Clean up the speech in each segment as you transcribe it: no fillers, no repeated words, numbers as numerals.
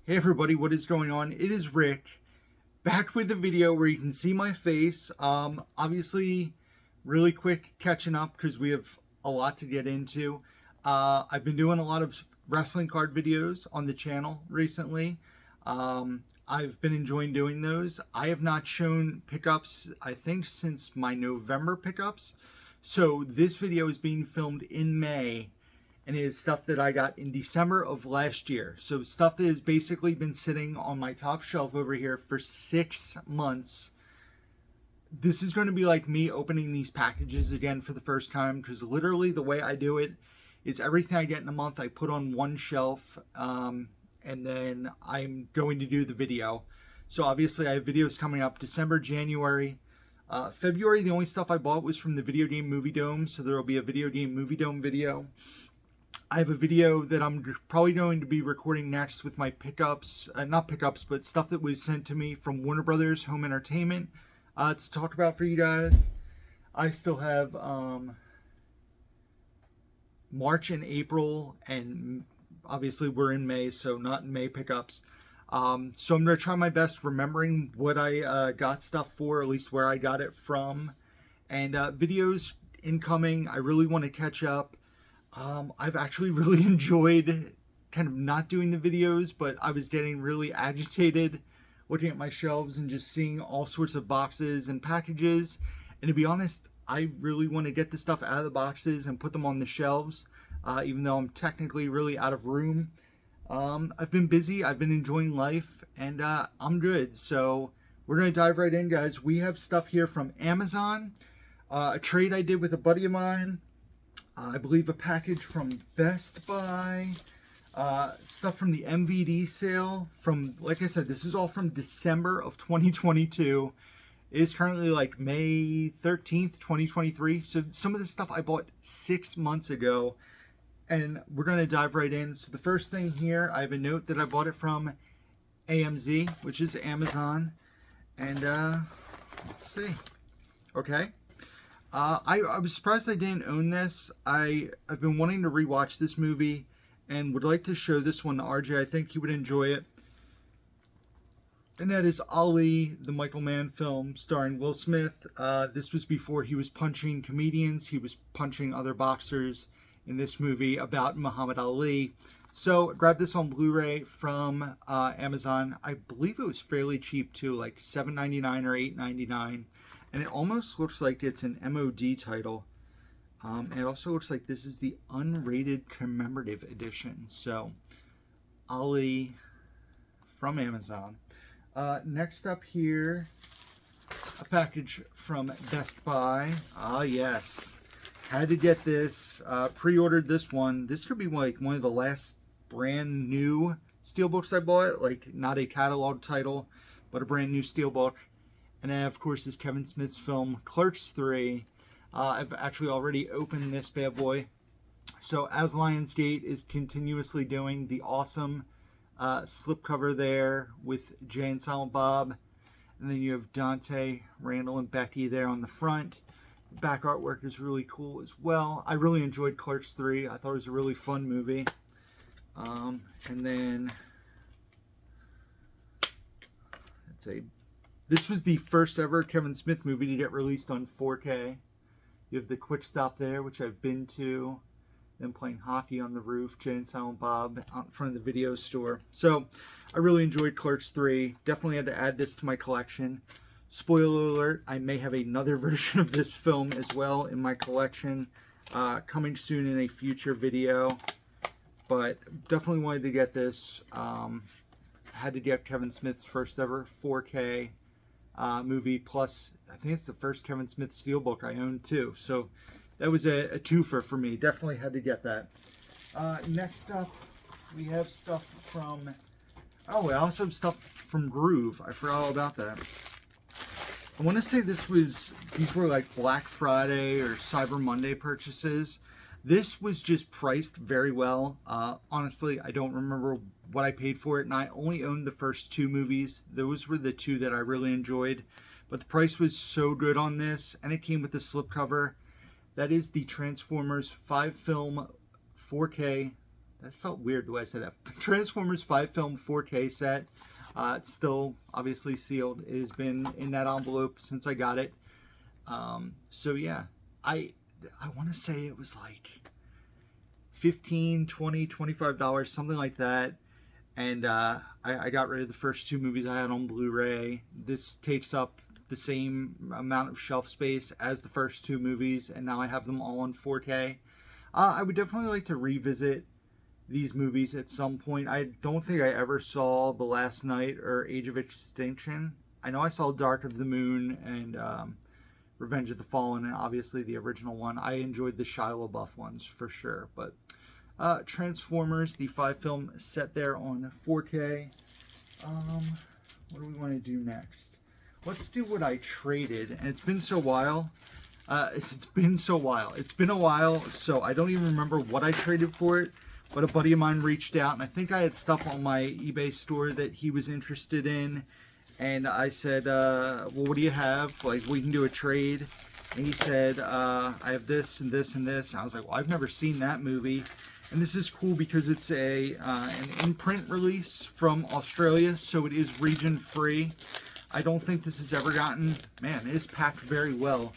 Hey everybody, what is going on? It is Rick, back with a video where you can see my face. Obviously, really quick catching up because we have a lot to get into. I've been doing a lot of wrestling card videos on the channel recently. I've been enjoying doing those. I have not shown pickups, I think, since my November pickups. So this video is being filmed in May. And it is stuff that I got in December of last year. So stuff that has basically been sitting on my top shelf over here for 6 months. This is going to be like me opening these packages again for the first time, because literally the way I do it is everything I get in a month I put on one shelf, and then I'm going to do the video. So obviously I have videos coming up December, January. February, the only stuff I bought was from the Video Game Movie Dome, so there will be a Video Game Movie Dome video. I have a video that I'm probably going to be recording next with my pickups, not pickups, but stuff that was sent to me from Warner Brothers Home Entertainment to talk about for you guys. I still have March and April, and obviously we're in May, so not in May pickups. So I'm going to try my best remembering what I got stuff for, at least where I got it from. And videos incoming. I really want to catch up. I've actually really enjoyed kind of not doing the videos, but I was getting really agitated looking at my shelves and just seeing all sorts of boxes and packages. And to be honest, I really want to get the stuff out of the boxes and put them on the shelves, even though I'm technically really out of room. I've been busy, I've been enjoying life, and I'm good. So we're going to dive right in, guys. We have stuff here from Amazon, a trade I did with a buddy of mine. I believe a package from Best Buy, stuff from the MVD sale from, like I said, this is all from December of 2022. It is currently like May 13th, 2023. So some of the stuff I bought 6 months ago, and we're going to dive right in. So the first thing here, I have a note that I bought it from AMZ, which is Amazon. And let's see. Okay. I was surprised I didn't own this. I've been wanting to rewatch this movie and would like to show this one to RJ. I think he would enjoy it. And that is Ali, the Michael Mann film starring Will Smith. This was before he was punching comedians. He was punching other boxers in this movie about Muhammad Ali. So I grabbed this on Blu-ray from Amazon. I believe it was fairly cheap too, like $7.99 or $8.99. And it almost looks like it's an MOD title. And it also looks like this is the unrated commemorative edition. So, Ali from Amazon. Next up here, a package from Best Buy. Ah, yes. Had to get this. Pre-ordered this one. This could be like one of the last brand new steelbooks I bought. Like, not a catalog title, but a brand new steelbook. And then, of course, is Kevin Smith's film Clerks 3. I've actually already opened this bad boy. So, as Lionsgate is continuously doing the awesome slipcover there with Jay and Silent Bob. And then you have Dante, Randall, and Becky there on the front. The back artwork is really cool as well. I really enjoyed Clerks 3. I thought it was a really fun movie. And then this was the first ever Kevin Smith movie to get released on 4K. You have the Quick Stop there, which I've been to. Then playing hockey on the roof, Jay and Silent Bob out in front of the video store. So I really enjoyed Clerks 3. Definitely had to add this to my collection. Spoiler alert, I may have another version of this film as well in my collection. Coming soon in a future video. But definitely wanted to get this. Had to get Kevin Smith's first ever 4K movie, plus I think it's the first Kevin Smith steelbook I owned too, so that was a twofer for me. Definitely had to get that. Next up, we have stuff from, we also have stuff from Groove. I forgot all about that. I want to say these were like Black Friday or Cyber Monday purchases. This was just priced very well. Honestly, I don't remember what I paid for it, and I only owned the first 2 movies. Those were the 2 that I really enjoyed. But the price was so good on this, and it came with the slipcover. That is the Transformers 5-film 4K That felt weird the way I said that. Transformers 5 film 4K set. It's still obviously sealed. It has been in that envelope since I got it. So yeah, I want to say it was like $15, $20, $25, something like that. And I got rid of the first two movies I had on Blu-ray. This takes up the same amount of shelf space as the first two movies, and now I have them all on 4K. I would definitely like to revisit these movies at some point. I don't think I ever saw The Last Night or Age of Extinction. I know I saw Dark of the Moon and Revenge of the Fallen, and obviously the original one. I enjoyed the Shia LaBeouf ones for sure, but Transformers, the 5 film set there on 4K. What do we want to do next? Let's do what I traded, and it's been so while. It's been a while, so I don't even remember what I traded for it. But a buddy of mine reached out, and I think I had stuff on my eBay store that he was interested in. And I said, well, what do you have? Like, we can do a trade. And he said, I have this and this and this. And I was like, well, I've never seen that movie. And this is cool because it's an imprint release from Australia, so it is region free. I don't think this has ever gotten, man, it is packed very well.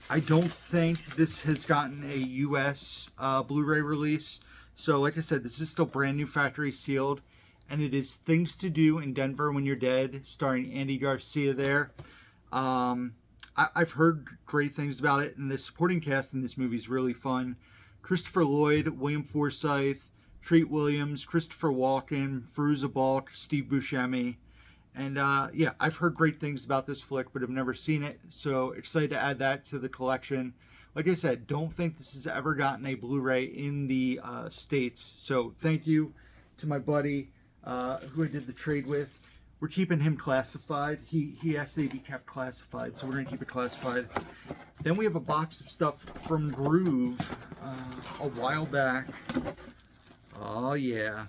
I don't think this has gotten a US Blu-ray release. So like I said, this is still brand new factory sealed. And it is Things to Do in Denver When You're Dead, starring Andy Garcia there. I've heard great things about it, and the supporting cast in this movie is really fun. Christopher Lloyd, William Forsythe, Treat Williams, Christopher Walken, Fairuza Balk, Steve Buscemi. And yeah, I've heard great things about this flick, but have never seen it. So excited to add that to the collection. Like I said, don't think this has ever gotten a Blu-ray in the States. So thank you to my buddy who I did the trade with. We're keeping him classified. He asked that he be kept classified, so we're going to keep it classified. Then we have a box of stuff from Groove a while back. Oh yeah,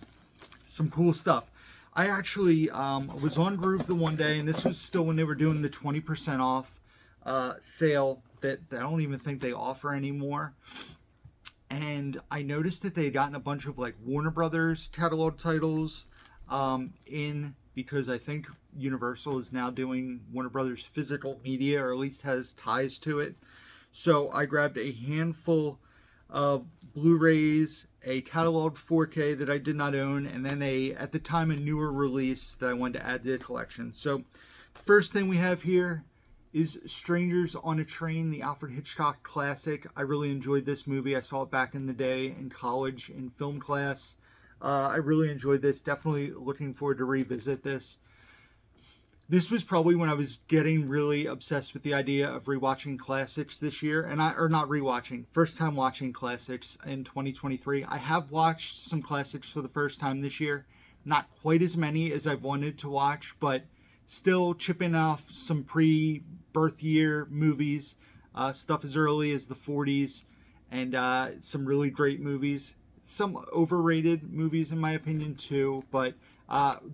some cool stuff. I actually was on Groove the one day, and this was still when they were doing the 20% off sale that I don't even think they offer anymore. And I noticed that they had gotten a bunch of like Warner Brothers catalog titles in, because I think Universal is now doing Warner Brothers physical media, or at least has ties to it. So I grabbed a handful of Blu-rays, a cataloged 4K that I did not own, and then at the time, a newer release that I wanted to add to the collection. So the first thing we have here is Strangers on a Train, the Alfred Hitchcock classic. I really enjoyed this movie. I saw it back in the day in college in film class. I really enjoyed this. Definitely looking forward to revisit this. This was probably when I was getting really obsessed with the idea of rewatching classics this year, and not rewatching, first time watching classics in 2023. I have watched some classics for the first time this year, not quite as many as I've wanted to watch, but still chipping off some pre-birth year movies, stuff as early as the 40s, and some really great movies. Some overrated movies in my opinion too, but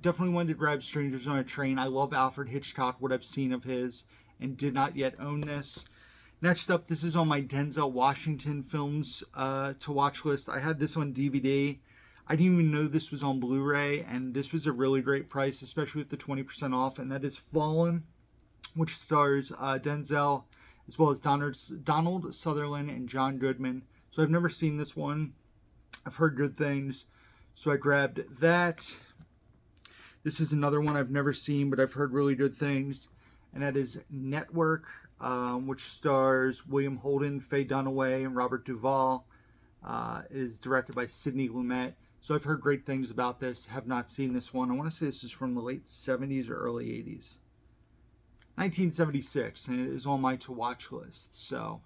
definitely wanted to grab Strangers on a Train. I love Alfred Hitchcock, what I've seen of his, and did not yet own this. Next up, this is on my Denzel Washington films to watch list. I had this on DVD. I didn't even know this was on Blu-ray, and this was a really great price, especially with the 20% off, and that is Fallen, which stars Denzel, as well as Donald Sutherland and John Goodman. So I've never seen this one. I've heard good things, so I grabbed that. This is another one I've never seen, but I've heard really good things, and that is Network, which stars William Holden, Faye Dunaway, and Robert Duvall. It is directed by Sidney Lumet. So I've heard great things about this. Have not seen this one. I want to say this is from the late 70s or early 80s. 1976, and it is on my to-watch list. So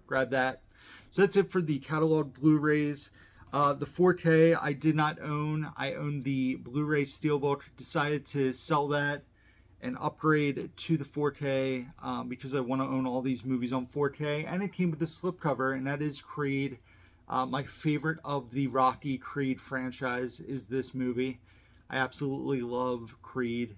grab that. So that's it for the catalog Blu-rays. The 4K I did not own. I owned the Blu-ray Steelbook. Decided to sell that and upgrade to the 4K because I want to own all these movies on 4K. And it came with a slipcover, and that is Creed. My favorite of the Rocky Creed franchise is this movie. I absolutely love Creed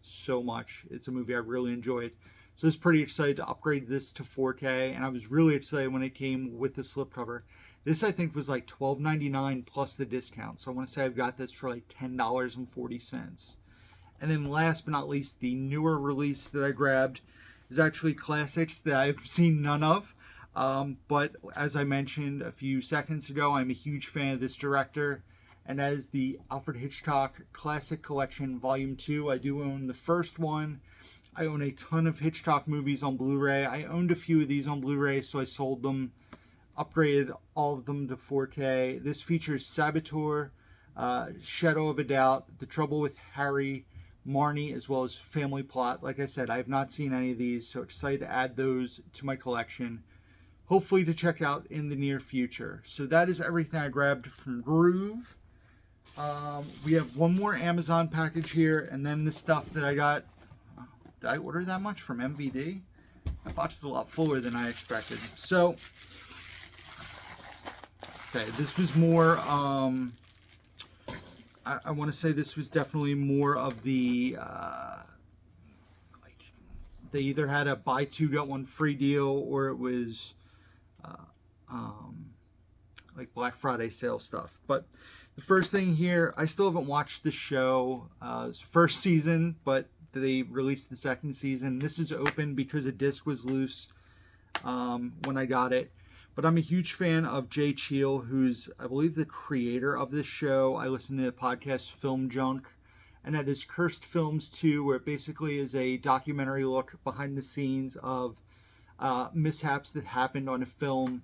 so much. It's a movie I really enjoyed. So I was pretty excited to upgrade this to 4K, and I was really excited when it came with the slipcover. This I think was like $12.99 plus the discount. So I want to say I've got this for like $10.40. And then last but not least, the newer release that I grabbed is actually classics that I've seen none of. But as I mentioned a few seconds ago, I'm a huge fan of this director. And as the Alfred Hitchcock Classic Collection Volume 2, I do own the first one. I own a ton of Hitchcock movies on Blu-ray. I owned a few of these on Blu-ray, so I sold them, upgraded all of them to 4K. This features Saboteur, Shadow of a Doubt, The Trouble with Harry, Marnie, as well as Family Plot. Like I said, I have not seen any of these, so excited to add those to my collection. Hopefully to check out in the near future. So that is everything I grabbed from Groove. We have one more Amazon package here, and then the stuff that I got. Did I order that much from MVD? That box is a lot fuller than I expected. So, okay, this was more, I want to say this was definitely more of the, like, they either had a buy two, get one free deal, or it was, like Black Friday sale stuff. But the first thing here, I still haven't watched the show. It's first season, but they released the second season. This is open because a disc was loose when I got it. But I'm a huge fan of Jay Cheel, who's, I believe, the creator of this show. I listen to the podcast Film Junk, and that is Cursed Films 2, where it basically is a documentary look behind the scenes of mishaps that happened on a film.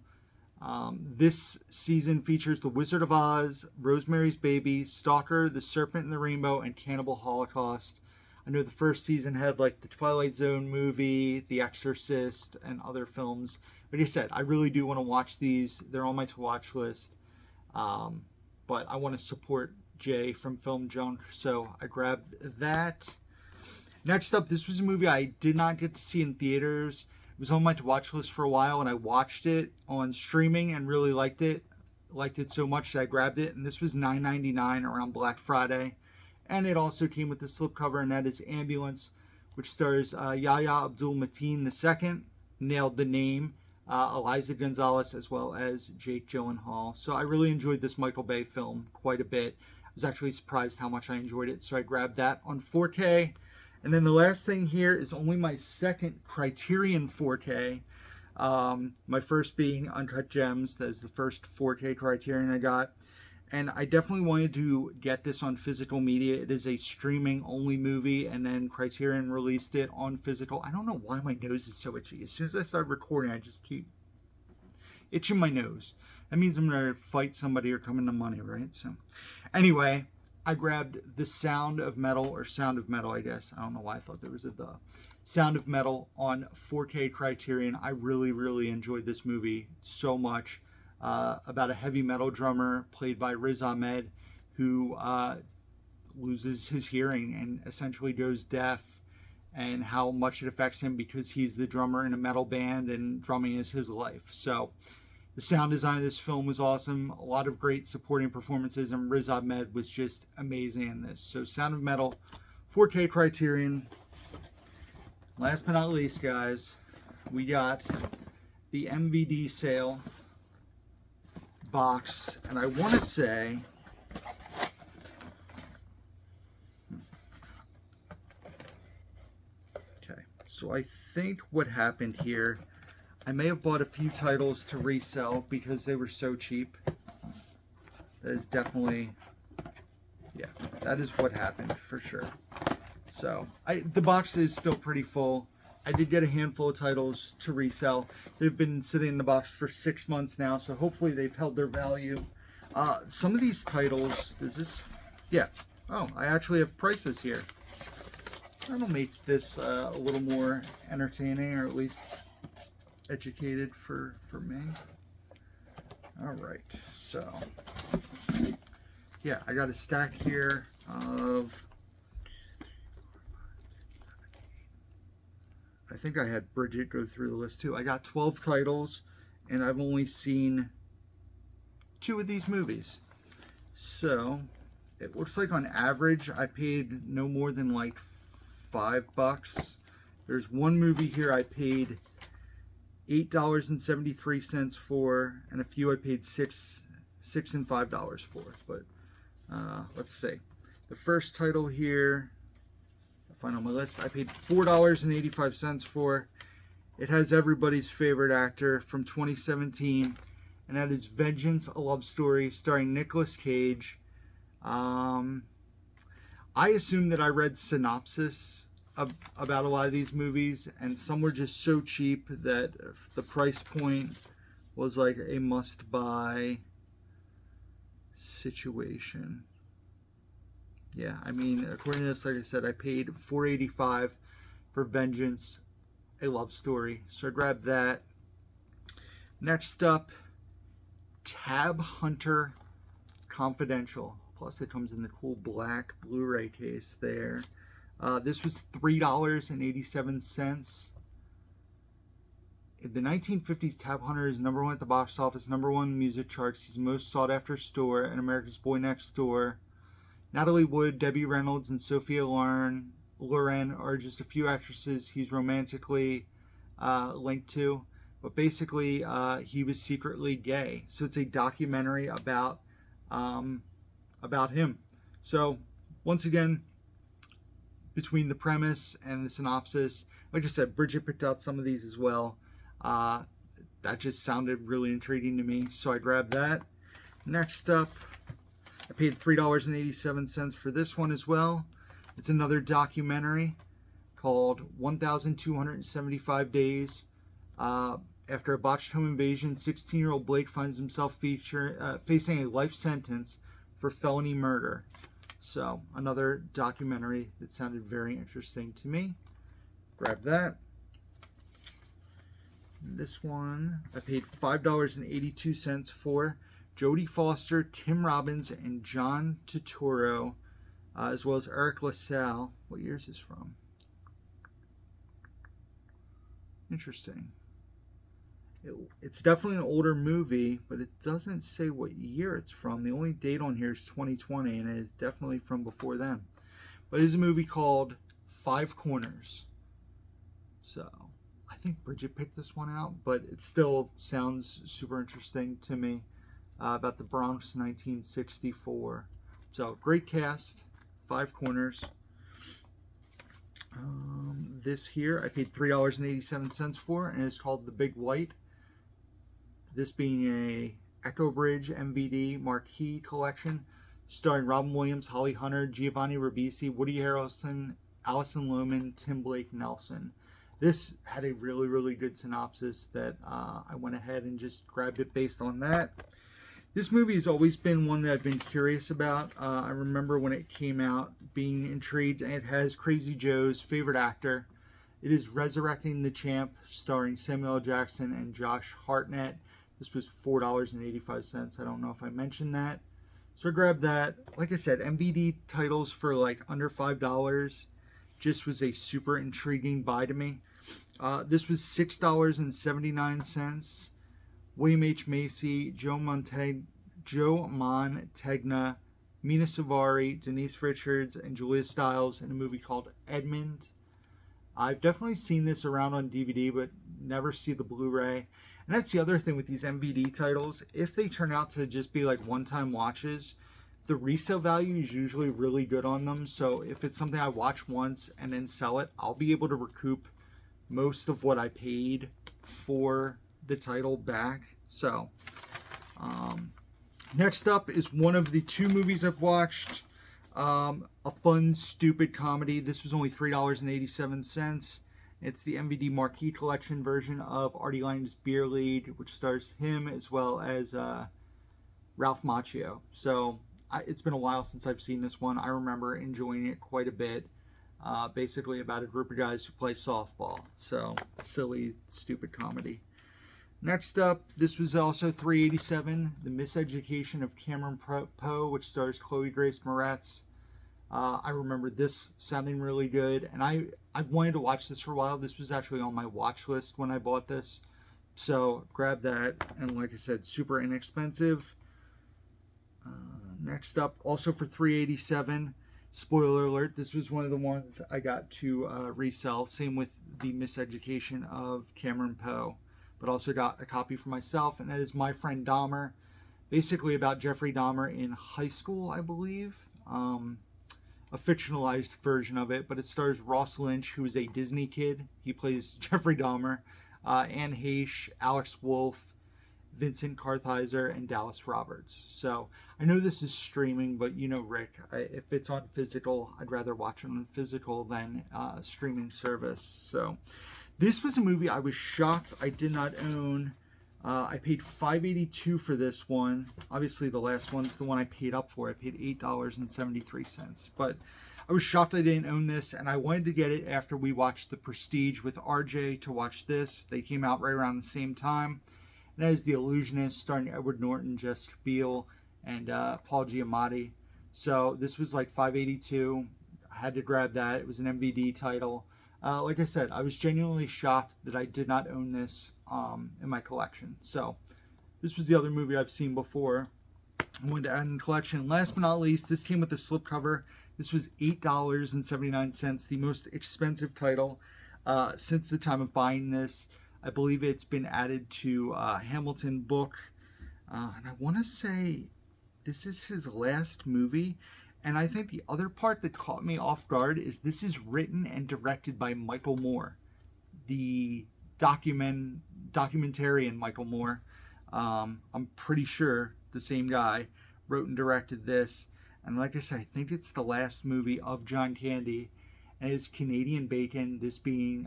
This season features The Wizard of Oz, Rosemary's Baby, Stalker, The Serpent and the Rainbow, and Cannibal Holocaust. I know the first season had like the Twilight Zone movie, The Exorcist, and other films. Like I said, I really do want to watch these. They're on my to-watch list. But I want to support Jay from Film Junk, so I grabbed that. Next up, this was a movie I did not get to see in theaters. It was on my to-watch list for a while, and I watched it on streaming and really liked it. Liked it so much that I grabbed it, and this was $9.99 around Black Friday. And it also came with the slipcover, and that is Ambulance, which stars Yahya Abdul-Mateen II, nailed the name, Eliza Gonzalez, as well as Jake Gyllenhaal. So I really enjoyed this Michael Bay film quite a bit. I was actually surprised how much I enjoyed it, so I grabbed that on 4K. And then the last thing here is only my second Criterion 4K. My first being Uncut Gems. That is the first 4K Criterion I got. And I definitely wanted to get this on physical media. It is a streaming only movie, and then Criterion released it on physical. I don't know why my nose is so itchy. As soon as I start recording, I just keep itching my nose. That means I'm going to fight somebody or come into money, right? So anyway, I grabbed The Sound of Metal, or Sound of Metal, I guess. I don't know why I thought there was a the. Sound of Metal on 4K Criterion. I really, really enjoyed this movie so much. About a heavy metal drummer played by Riz Ahmed, who loses his hearing and essentially goes deaf, and how much it affects him because he's the drummer in a metal band and drumming is his life. So the sound design of this film was awesome. A lot of great supporting performances, and Riz Ahmed was just amazing in this. So Sound of Metal, 4K Criterion. Last but not least, guys, we got the MVD sale box, and I want to say okay, so I think what happened here, I may have bought a few titles to resell because they were so cheap. That is definitely, yeah, that is what happened for sure. So the box is still pretty full. I did get a handful of titles to resell. They've been sitting in the box for 6 months now, so hopefully they've held their value. Some of these titles, is this? Yeah. Oh, I actually have prices here. That'll make this a little more entertaining, or at least educated for me. All right, so yeah, I got a stack here of, I think I had Bridget go through the list too. I got 12 titles, and I've only seen 2 of these movies. So it looks like on average I paid no more than like $5. There's one movie here I paid $8.73 for, and a few I paid $6 and $5 for. But let's see. The first title here, I find on my list, I paid $4.85 for. It has everybody's favorite actor from 2017, and that is Vengeance, a Love Story, starring Nicolas Cage. I assume that I read synopsis about a lot of these movies, and some were just so cheap that the price point was like a must-buy situation. Yeah, I mean, according to this, like I said, I paid $4.85 for Vengeance, a Love Story. So I grabbed that. Next up, Tab Hunter Confidential. Plus it comes in the cool black Blu-ray case there. This was $3.87. In the 1950s, Tab Hunter is #1 at the box office, #1 music charts. He's the most sought after star and America's Boy Next Door. Natalie Wood, Debbie Reynolds, and Sophia Loren are just a few actresses he's romantically linked to. But basically, he was secretly gay. So it's a documentary about him. So once again, between the premise and the synopsis, like I said, Bridget picked out some of these as well. That just sounded really intriguing to me, so I grabbed that. Next up, I paid $3.87 for this one as well. It's another documentary called 1,275 Days. After a botched home invasion, 16-year-old Blake finds himself facing a life sentence for felony murder. So, another documentary that sounded very interesting to me. Grab that. This one I paid $5.82 for. Jodie Foster, Tim Robbins, and John Turturro, as well as Eric LaSalle. What year is this from? Interesting. It's definitely an older movie, but it doesn't say what year it's from. The only date on here is 2020, and it is definitely from before then. But it is a movie called Five Corners. So, I think Bridget picked this one out, but it still sounds super interesting to me. About the Bronx 1964. So, great cast. Five Corners. This here I paid $3.87 for, and it's called The Big White. This being a Echo Bridge MVD marquee collection, starring Robin Williams, Holly Hunter, Giovanni Ribisi, Woody Harrelson, Alison Lohman, Tim Blake Nelson. This had a really, really good synopsis that I went ahead and just grabbed it based on that. This movie has always been one that I've been curious about. I remember when it came out being intrigued, and it has Crazy Joe's favorite actor. It is Resurrecting the Champ, starring Samuel L. Jackson and Josh Hartnett. This was $4.85. I don't know if I mentioned that. So I grabbed that. Like I said, MVD titles for like under $5 just was a super intriguing buy to me. This was $6.79. William H. Macy, Joe Mantegna, Mina Suvari, Denise Richards, and Julia Stiles in a movie called Edmund. I've definitely seen this around on DVD, but never see the Blu-ray. And that's the other thing with these MVD titles. If they turn out to just be like one-time watches, the resale value is usually really good on them. So if it's something I watch once and then sell it, I'll be able to recoup most of what I paid for the title back. So next up is one of the two movies I've watched. A fun, stupid comedy. This was only $3.87. It's the MVD Marquee Collection version of Artie Lang's Beer League, which stars him as well as Ralph Macchio. So it's been a while since I've seen this one. I remember enjoying it quite a bit. Basically about a group of guys who play softball. So silly, stupid comedy. Next up, this was also $3.87. The Miseducation of Cameron Poe, which stars Chloe Grace Moretz. I remember this sounding really good, and I've wanted to watch this for a while. This was actually on my watch list when I bought this, so grab that. And like I said, super inexpensive. Next up, also for $3.87. Spoiler alert: this was one of the ones I got to resell. Same with the Miseducation of Cameron Poe. but also got a copy for myself, and that is My Friend Dahmer, basically about Jeffrey Dahmer in high school, I believe. A fictionalized version of it, but it stars Ross Lynch, who is a Disney kid. He plays Jeffrey Dahmer. Anne Heche, Alex Wolff, Vincent Kartheiser, and Dallas Roberts. So I know this is streaming, but you know, Rick, if it's on physical, I'd rather watch it on physical than streaming service. So this was a movie I was shocked I did not own. I paid $5.82 for this one. Obviously, the last one's the one I paid up for. I paid $8.73. But I was shocked I didn't own this, and I wanted to get it after we watched The Prestige with RJ to watch this. They came out right around the same time. And that is The Illusionist, starring Edward Norton, Jessica Biel, and Paul Giamatti. So this was like $5.82. I had to grab that. It was an MVD title. Like I said, I was genuinely shocked that I did not own this in my collection. So this was the other movie I've seen before. I wanted to add in the collection. Last but not least, this came with a slipcover. This was $8.79, the most expensive title since the time of buying this. I believe it's been added to Hamilton book. And I want to say this is his last movie. And I think the other part that caught me off guard is this is written and directed by Michael Moore, the documentarian Michael Moore. I'm pretty sure the same guy wrote and directed this. And like I said, I think it's the last movie of John Candy. And it's Canadian Bacon, this being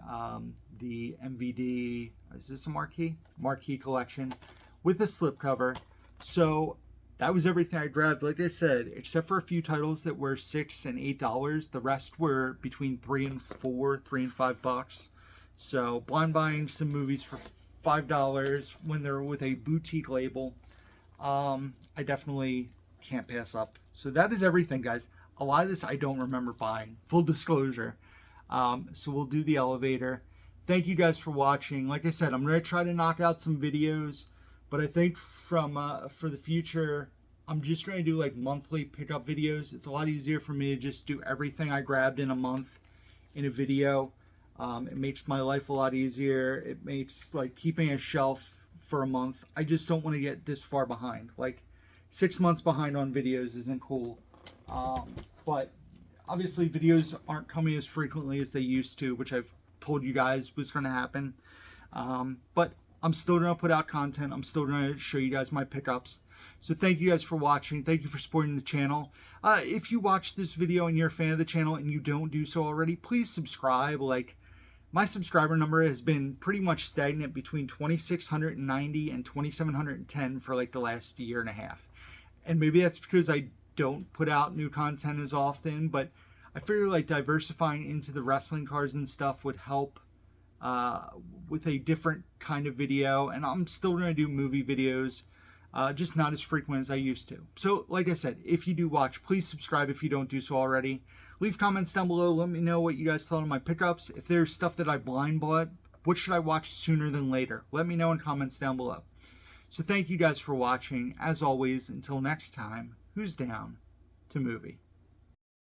the MVD, is this a marquee? Marquee collection with a slipcover. So that was everything I grabbed. Like I said, except for a few titles that were $6 and $8, the rest were between $3 and $5. So blind buying some movies for $5 when they're with a boutique label, I definitely can't pass up. So that is everything, guys. A lot of this I don't remember buying, full disclosure. So we'll do the elevator. Thank you guys for watching. Like I said, I'm going to try to knock out some videos, but I think from for the future, I'm just going to do like monthly pickup videos. It's a lot easier for me to just do everything I grabbed in a month in a video. It makes my life a lot easier. It makes like keeping a shelf for a month. I just don't want to get this far behind. Like 6 months behind on videos isn't cool. But obviously videos aren't coming as frequently as they used to, which I've told you guys was going to happen. But I'm still going to put out content. I'm still going to show you guys my pickups. So thank you guys for watching. Thank you for supporting the channel. If you watch this video and you're a fan of the channel and you don't do so already, please subscribe. Like, my subscriber number has been pretty much stagnant between 2,690 and 2,710 for like the last year and a half. And maybe that's because I don't put out new content as often, but I figure like diversifying into the wrestling cards and stuff would help with a different kind of video. And I'm still going to do movie videos, just not as frequent as I used to. So like I said, if you do watch, please subscribe if you don't do so already. Leave comments down below. Let me know what you guys thought of my pickups. If there's stuff that I blind bought, what should I watch sooner than later? Let me know in comments down below. So thank you guys for watching. As always, until next time, who's down to movie?